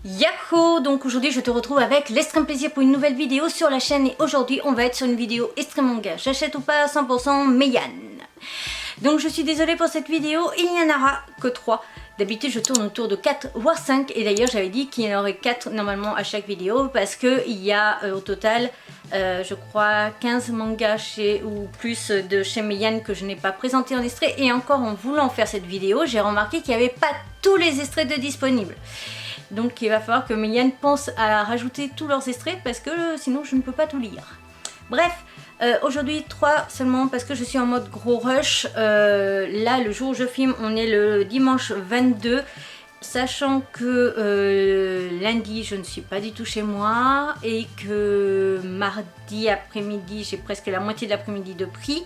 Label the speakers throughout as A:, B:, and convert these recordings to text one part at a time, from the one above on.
A: Yahoo! Donc aujourd'hui je te retrouve avec l'extrême plaisir pour une nouvelle vidéo sur la chaîne et aujourd'hui on va être sur une vidéo extrême manga. J'achète ou pas 100% Meian. Donc je suis désolée pour cette vidéo, il n'y en aura que 3. D'habitude je tourne autour de 4 voire 5 et d'ailleurs j'avais dit qu'il y en aurait 4 normalement à chaque vidéo parce qu'il y a au total je crois 15 mangas ou plus de chez Meian que je n'ai pas présenté en extrait et encore en voulant faire cette vidéo j'ai remarqué qu'il n'y avait pas tous les extraits de disponibles. Donc il va falloir que Meian pense à rajouter tous leurs extraits parce que sinon je ne peux pas tout lire. Bref, aujourd'hui 3 seulement parce que je suis en mode gros rush. Là le jour où je filme on est le dimanche 22. Sachant que lundi je ne suis pas du tout chez moi et que mardi après-midi j'ai presque la moitié de l'après-midi de pris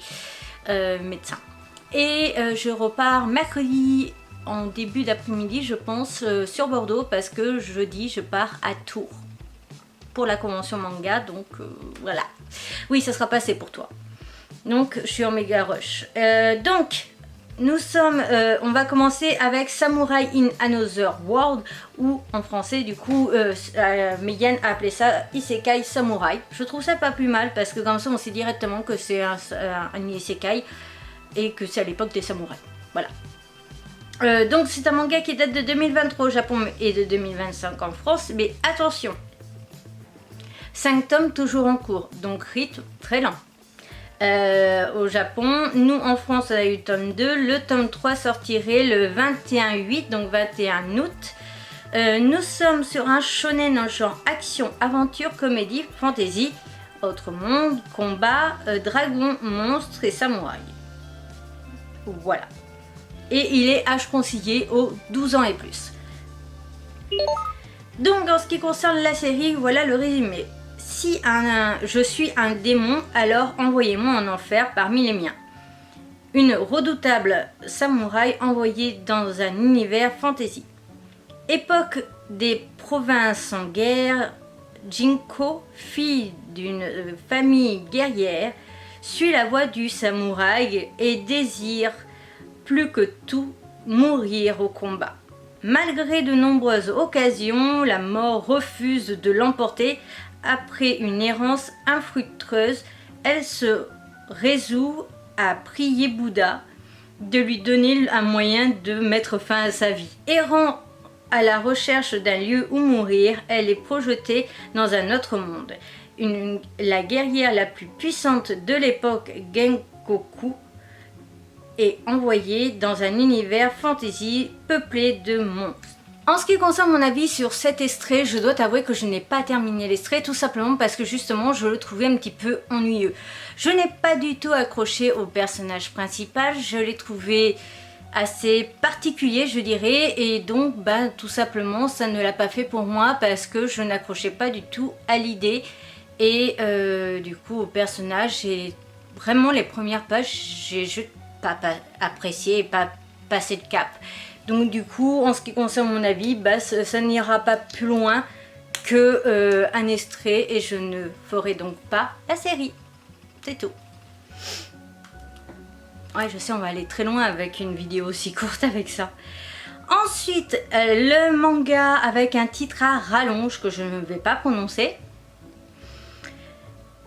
A: médecin. Et je repars mercredi en début d'après-midi je pense sur Bordeaux parce que jeudi je pars à Tours pour la convention manga donc voilà. Oui ça sera passé pour toi. Donc je suis en méga rush. Donc nous sommes, on va commencer avec Samurai in Another World ou en français du coup Meian a appelé ça Isekai Samurai. Je trouve ça pas plus mal parce que comme ça on sait directement que c'est un Isekai et que c'est à l'époque des samouraïs. Voilà. Donc c'est un manga qui date de 2023 au Japon et de 2025 en France, mais attention, 5 tomes toujours en cours, donc rythme très lent. Au Japon, nous en France on a eu le tome 2, le tome 3 sortirait le 21/8, donc 21 août. Nous sommes sur un shonen en genre action, aventure, comédie, fantasy, autre monde, combat, dragon, monstre et samouraï. Voilà. Et il est âge conseillé aux 12 ans et plus. Donc en ce qui concerne la série, voilà le résumé. Si je suis un démon, alors envoyez-moi en enfer parmi les miens. Une redoutable samouraï envoyée dans un univers fantasy. Époque des provinces en guerre, Jinko, fille d'une famille guerrière, suit la voie du samouraï et désire plus que tout mourir au combat. Malgré de nombreuses occasions, la mort refuse de l'emporter. Après une errance infructueuse, elle se résout à prier Bouddha de lui donner un moyen de mettre fin à sa vie. Errant à la recherche d'un lieu où mourir, elle est projetée dans un autre monde. La guerrière la plus puissante de l'époque, Gengoku, est envoyée dans un univers fantasy peuplé de monstres. En ce qui concerne mon avis sur cet extrait, je dois t'avouer que je n'ai pas terminé l'extrait tout simplement parce que justement je le trouvais un petit peu ennuyeux. Je n'ai pas du tout accroché au personnage principal, je l'ai trouvé assez particulier je dirais et donc tout simplement ça ne l'a pas fait pour moi parce que je n'accrochais pas du tout à l'idée et du coup au personnage et vraiment les premières pages j'ai pas apprécié et pas passé de cap. Donc du coup, en ce qui concerne mon avis, ça n'ira pas plus loin que un extrait et je ne ferai donc pas la série. C'est tout. Ouais, je sais, on va aller très loin avec une vidéo aussi courte avec ça. Ensuite, le manga avec un titre à rallonge que je ne vais pas prononcer.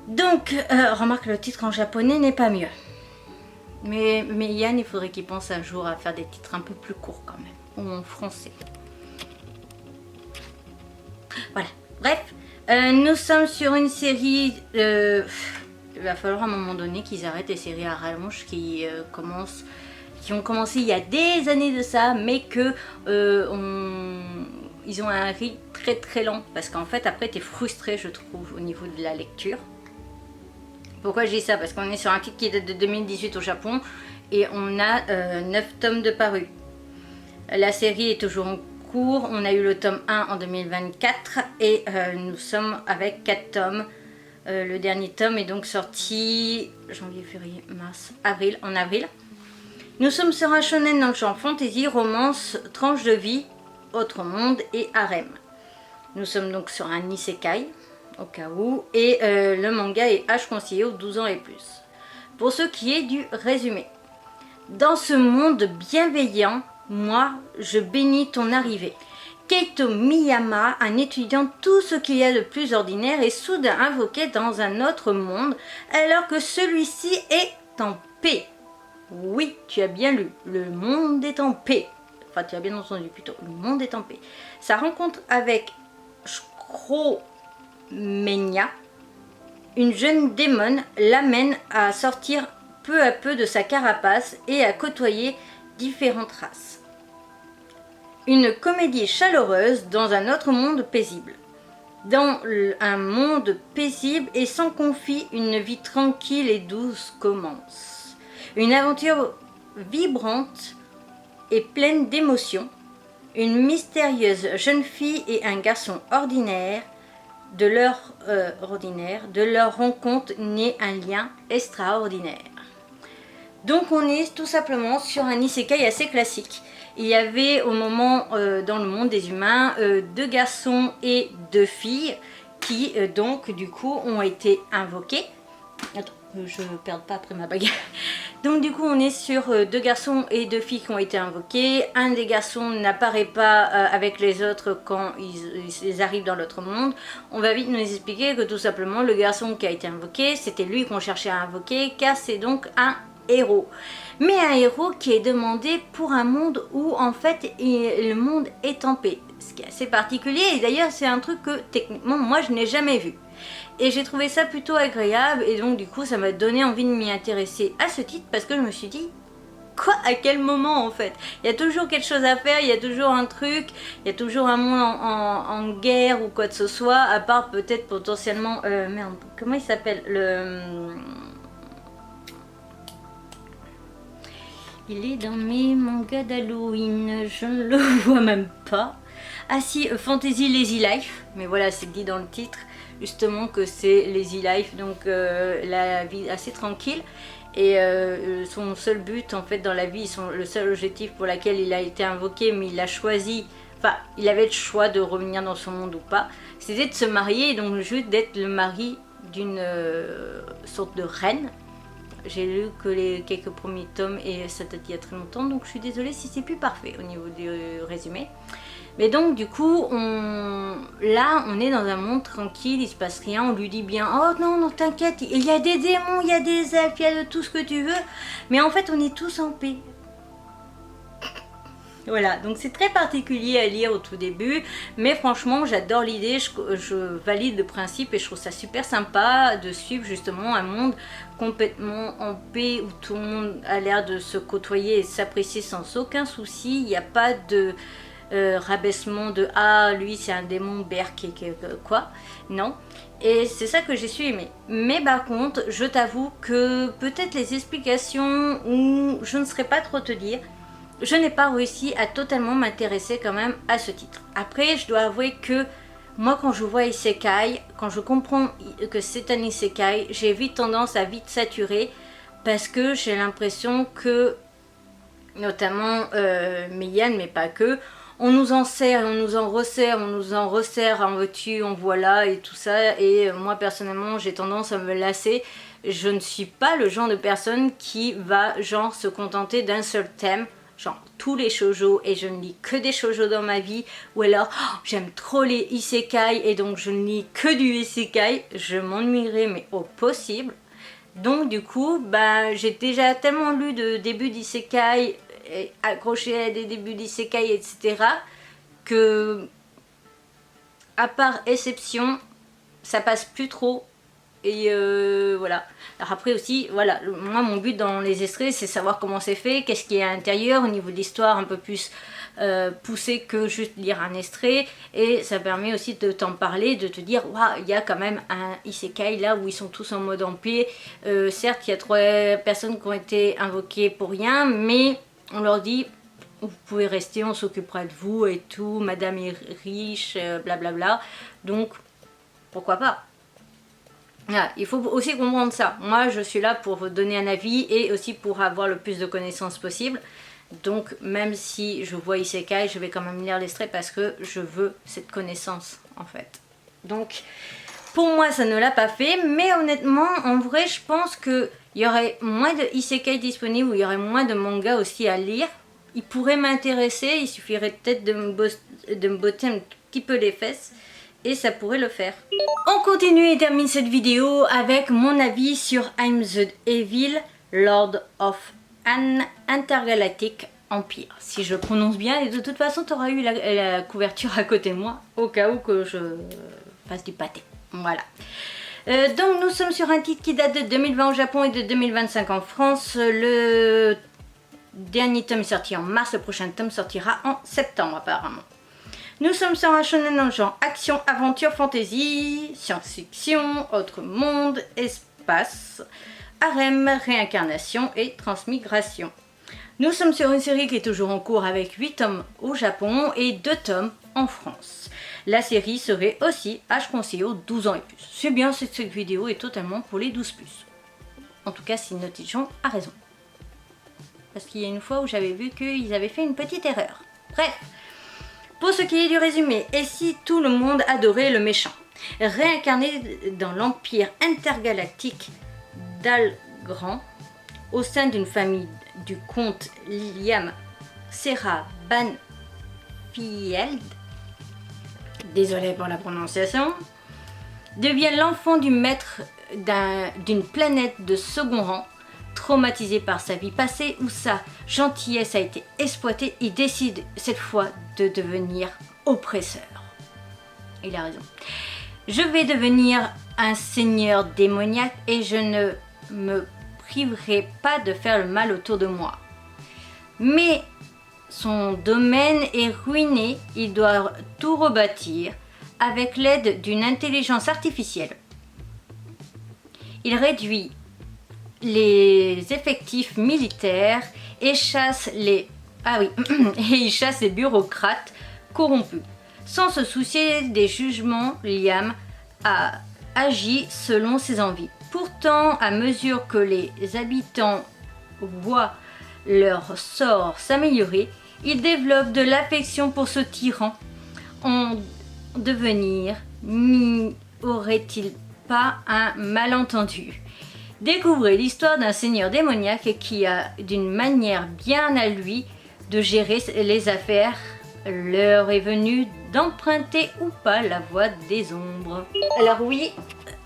A: Donc, remarque, le titre en japonais n'est pas mieux. Mais Meian, il faudrait qu'il pense un jour à faire des titres un peu plus courts quand même, ou en français. Voilà, bref, nous sommes sur une série, il va falloir à un moment donné qu'ils arrêtent les séries à rallonge qui ont commencé il y a des années de ça, mais que ils ont un rythme très très lent, parce qu'en fait après tu es frustré je trouve au niveau de la lecture. Pourquoi je dis ça? Parce qu'on est sur un titre qui date de 2018 au Japon et on a 9 tomes de parus. La série est toujours en cours, on a eu le tome 1 en 2024 et nous sommes avec 4 tomes. Le dernier tome est donc sorti janvier, février, mars, avril, en avril. Nous sommes sur un shonen dans le genre fantasy, romance, tranche de vie, autre monde et harem. Nous sommes donc sur un isekai. Au cas où, et le manga est âge conseillé aux 12 ans et plus. Pour ce qui est du résumé. Dans ce monde bienveillant, moi, je bénis ton arrivée. Keito Miyama, un étudiant tout ce qu'il y a de plus ordinaire, est soudain invoqué dans un autre monde alors que celui-ci est en paix. Oui, tu as bien lu, le monde est en paix. Enfin, tu as bien entendu plutôt, le monde est en paix. Sa rencontre avec Scromenia, une jeune démone, l'amène à sortir peu à peu de sa carapace et à côtoyer différentes races. Une comédie chaleureuse dans un autre monde paisible. Dans un monde paisible et sans conflit, une vie tranquille et douce commence. Une aventure vibrante et pleine d'émotions. Une mystérieuse jeune fille et un garçon ordinaire, de leur rencontre naît un lien extraordinaire. Donc on est tout simplement sur un isekai assez classique. Il y avait au moment dans le monde des humains 2 garçons et 2 filles qui donc du coup ont été invoqués. Attends, je ne perds pas après ma bague. Donc du coup on est sur 2 garçons et 2 filles qui ont été invoqués. Un des garçons n'apparaît pas avec les autres quand ils arrivent dans l'autre monde. On va vite nous expliquer que tout simplement le garçon qui a été invoqué, c'était lui qu'on cherchait à invoquer car c'est donc un héros. Mais un héros qui est demandé pour un monde où en fait le monde est en paix. Ce qui est assez particulier et d'ailleurs c'est un truc que techniquement moi je n'ai jamais vu. Et j'ai trouvé ça plutôt agréable et donc du coup ça m'a donné envie de m'y intéresser à ce titre parce que je me suis dit quoi, à quel moment en fait? Il y a toujours quelque chose à faire, il y a toujours un truc, il y a toujours un monde en guerre ou quoi que ce soit, à part peut-être potentiellement... merde, comment il s'appelle Il est dans mes mangas d'Halloween, je ne le vois même pas. Ah si, Fantasy Lazy Life, mais voilà, c'est dit dans le titre, justement que c'est Lazy Life, donc la vie assez tranquille. Et son seul but en fait dans la vie, le seul objectif pour lequel il a été invoqué, mais il a choisi, enfin il avait le choix de revenir dans son monde ou pas, c'était de se marier et donc juste d'être le mari d'une sorte de reine. J'ai lu que les quelques premiers tomes et ça date il y a très longtemps, donc je suis désolée si c'est plus parfait au niveau du résumé. Mais donc du coup, là on est dans un monde tranquille, il se passe rien, on lui dit bien « Oh non, non t'inquiète, il y a des démons, il y a des elfes, il y a de tout ce que tu veux. » Mais en fait on est tous en paix. Voilà, donc c'est très particulier à lire au tout début, mais franchement j'adore l'idée, je valide le principe et je trouve ça super sympa de suivre justement un monde complètement en paix où tout le monde a l'air de se côtoyer et s'apprécier sans aucun souci, il n'y a pas de rabaissement de ah lui c'est un démon berk et quoi, non. Et c'est ça que j'ai su aimer. Mais par contre, je t'avoue que peut-être les explications ou je ne saurais pas trop te dire, je n'ai pas réussi à totalement m'intéresser quand même à ce titre. Après, je dois avouer que moi quand je vois Isekai, quand je comprends que c'est un Isekai, j'ai vite tendance à vite saturer parce que j'ai l'impression que, notamment Meian, mais pas que, on nous en sert, on nous en resserre, en veux-tu, en voilà et tout ça. Et moi personnellement, j'ai tendance à me lasser. Je ne suis pas le genre de personne qui va genre se contenter d'un seul thème. Genre tous les shoujo et je ne lis que des shoujo dans ma vie, ou alors oh, j'aime trop les isekai et donc je ne lis que du isekai, je m'ennuierai mais au possible. Donc du coup bah, j'ai déjà tellement lu de débuts d'isekai, accroché à des débuts d'isekai etc, que à part exception ça passe plus trop. Et voilà. Alors après aussi, voilà, moi mon but dans les extraits c'est savoir comment c'est fait, qu'est-ce qui est à l'intérieur, au niveau de l'histoire un peu plus poussé que juste lire un extrait. Et ça permet aussi de t'en parler, de te dire, waouh, il y a quand même un isekai là où ils sont tous en mode en paix. Certes, il y a 3 personnes qui ont été invoquées pour rien, mais on leur dit, vous pouvez rester, on s'occupera de vous et tout, madame est riche, blablabla. Donc, pourquoi pas? Voilà, il faut aussi comprendre ça. Moi, je suis là pour vous donner un avis et aussi pour avoir le plus de connaissances possible. Donc, même si je vois Isekai, je vais quand même lire l'extrait parce que je veux cette connaissance, en fait. Donc, pour moi, ça ne l'a pas fait. Mais honnêtement, en vrai, je pense qu'il y aurait moins de Isekai disponibles ou il y aurait moins de mangas aussi à lire. il pourrait m'intéresser, il suffirait peut-être de me botter un petit peu les fesses et ça pourrait le faire. On continue et termine cette vidéo avec mon avis sur I'm the Evil Lord of an Intergalactic Empire. Si je prononce bien, et de toute façon tu auras eu la couverture à côté de moi au cas où que je fasse du pâté. Voilà. Donc nous sommes sur un titre qui date de 2020 au Japon et de 2025 en France. Le dernier tome est sorti en mars, le prochain tome sortira en septembre apparemment. Nous sommes sur un shonen en genre action, aventure, fantasy, science-fiction, autre monde, espace, harem, réincarnation et transmigration. Nous sommes sur une série qui est toujours en cours avec 8 tomes au Japon et 2 tomes en France. La série serait aussi âge conseillé aux 12 ans et plus. C'est bien, cette vidéo est totalement pour les 12+. En tout cas, si Notichon a raison. Parce qu'il y a une fois où j'avais vu qu'ils avaient fait une petite erreur. Bref, pour ce qui est du résumé, et si tout le monde adorait le méchant, réincarné dans l'empire intergalactique d'Algrand, au sein d'une famille du comte Liam Serra Banfield, désolé pour la prononciation, devient l'enfant du maître d'une planète de second rang. Traumatisé par sa vie passée où sa gentillesse a été exploitée, il décide cette fois de devenir oppresseur. Il a raison. Je vais devenir un seigneur démoniaque et je ne me priverai pas de faire le mal autour de moi. Mais son domaine est ruiné, il doit tout rebâtir avec l'aide d'une intelligence artificielle. Il réduit les effectifs militaires et chasse les bureaucrates corrompus. Sans se soucier des jugements, Liam a agi selon ses envies. Pourtant, à mesure que les habitants voient leur sort s'améliorer, ils développent de l'affection pour ce tyran. En devenir, n'y aurait-il pas un malentendu? Découvrez l'histoire d'un seigneur démoniaque qui a, d'une manière bien à lui, de gérer les affaires. L'heure est venue d'emprunter ou pas la voie des ombres. Alors oui,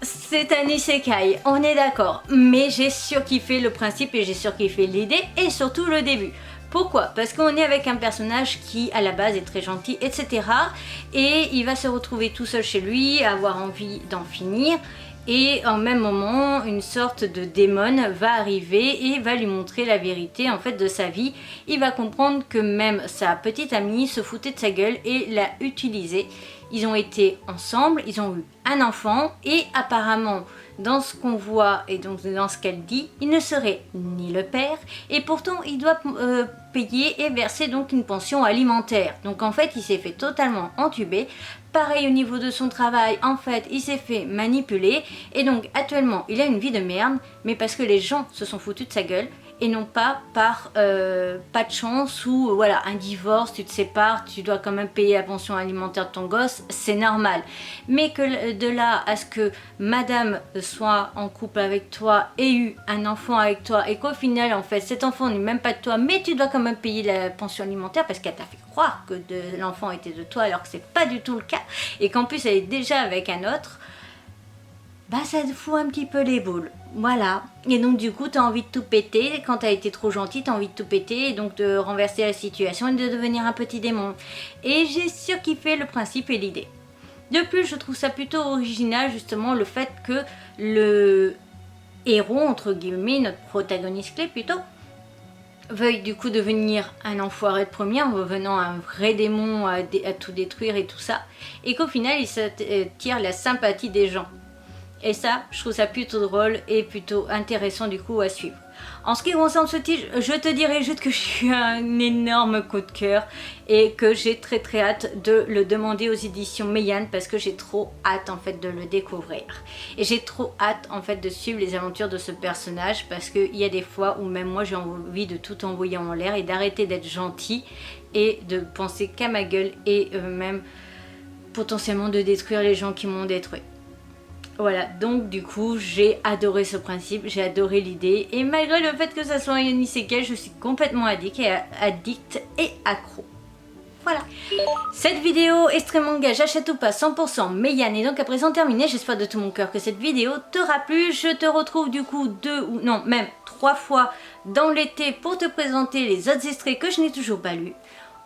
A: c'est un isekai, on est d'accord, mais j'ai surkiffé le principe et j'ai surkiffé l'idée et surtout le début. Pourquoi? Parce qu'on est avec un personnage qui à la base est très gentil, etc. Et il va se retrouver tout seul chez lui, avoir envie d'en finir. Et en même moment, une sorte de démon va arriver et va lui montrer la vérité en fait de sa vie. Il va comprendre que même sa petite amie se foutait de sa gueule et l'a utilisée. Ils ont été ensemble, ils ont eu un enfant et apparemment dans ce qu'on voit et donc dans ce qu'elle dit, il ne serait ni le père et pourtant il doit payer et verser donc une pension alimentaire. Donc en fait il s'est fait totalement entuber. Pareil au niveau de son travail, en fait il s'est fait manipuler et donc actuellement il a une vie de merde mais parce que les gens se sont foutus de sa gueule et non pas par pas de chance ou voilà un divorce, tu te sépares, tu dois quand même payer la pension alimentaire de ton gosse, c'est normal. Mais que de là à ce que madame soit en couple avec toi et eu un enfant avec toi et qu'au final en fait cet enfant n'est même pas de toi mais tu dois quand même payer la pension alimentaire parce qu'elle t'a fait croire que l'enfant était de toi alors que c'est pas du tout le cas et qu'en plus elle est déjà avec un autre, bah ça te fout un petit peu les boules. Voilà, et donc du coup t'as envie de tout péter, quand t'as été trop gentil t'as envie de tout péter et donc de renverser la situation et de devenir un petit démon. Et j'ai surkiffé le principe et l'idée. De plus je trouve ça plutôt original justement le fait que le héros entre guillemets, notre protagoniste clé plutôt, veuille du coup devenir un enfoiré de premier en revenant un vrai démon à tout détruire et tout ça, et qu'au final il s'attire la sympathie des gens. Et ça, je trouve ça plutôt drôle et plutôt intéressant du coup à suivre. En ce qui concerne ce titre, je te dirais juste que je suis un énorme coup de cœur et que j'ai très hâte de le demander aux éditions Meian parce que j'ai trop hâte en fait de le découvrir. Et j'ai trop hâte en fait de suivre les aventures de ce personnage parce qu'il y a des fois où même moi j'ai envie de tout envoyer en l'air et d'arrêter d'être gentil et de penser qu'à ma gueule et même potentiellement de détruire les gens qui m'ont détruit. Voilà, donc du coup j'ai adoré ce principe, j'ai adoré l'idée et malgré le fait que ça soit un isekai, je suis complètement addict et accro. Voilà. Cette vidéo extrême manga j'achète ou pas 100% Meian est donc à présent terminée. J'espère de tout mon cœur que cette vidéo t'aura plu. Je te retrouve du coup 2 ou non même 3 fois dans l'été pour te présenter les autres extraits que je n'ai toujours pas lus.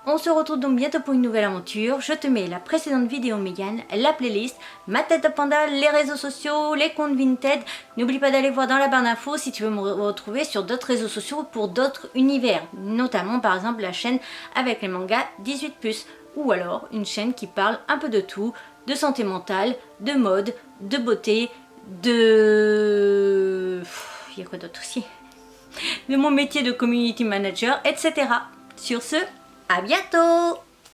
A: On se retrouve donc bientôt pour une nouvelle aventure. Je te mets la précédente vidéo Meian, la playlist, ma tête de panda, les réseaux sociaux, les comptes Vinted. N'oublie pas d'aller voir dans la barre d'infos si tu veux me retrouver sur d'autres réseaux sociaux pour d'autres univers. Notamment par exemple la chaîne avec les mangas 18+. Ou alors une chaîne qui parle un peu de tout, de santé mentale, de mode, de beauté, de... Il y a quoi d'autre aussi? De mon métier de community manager, etc. Sur ce, à bientôt!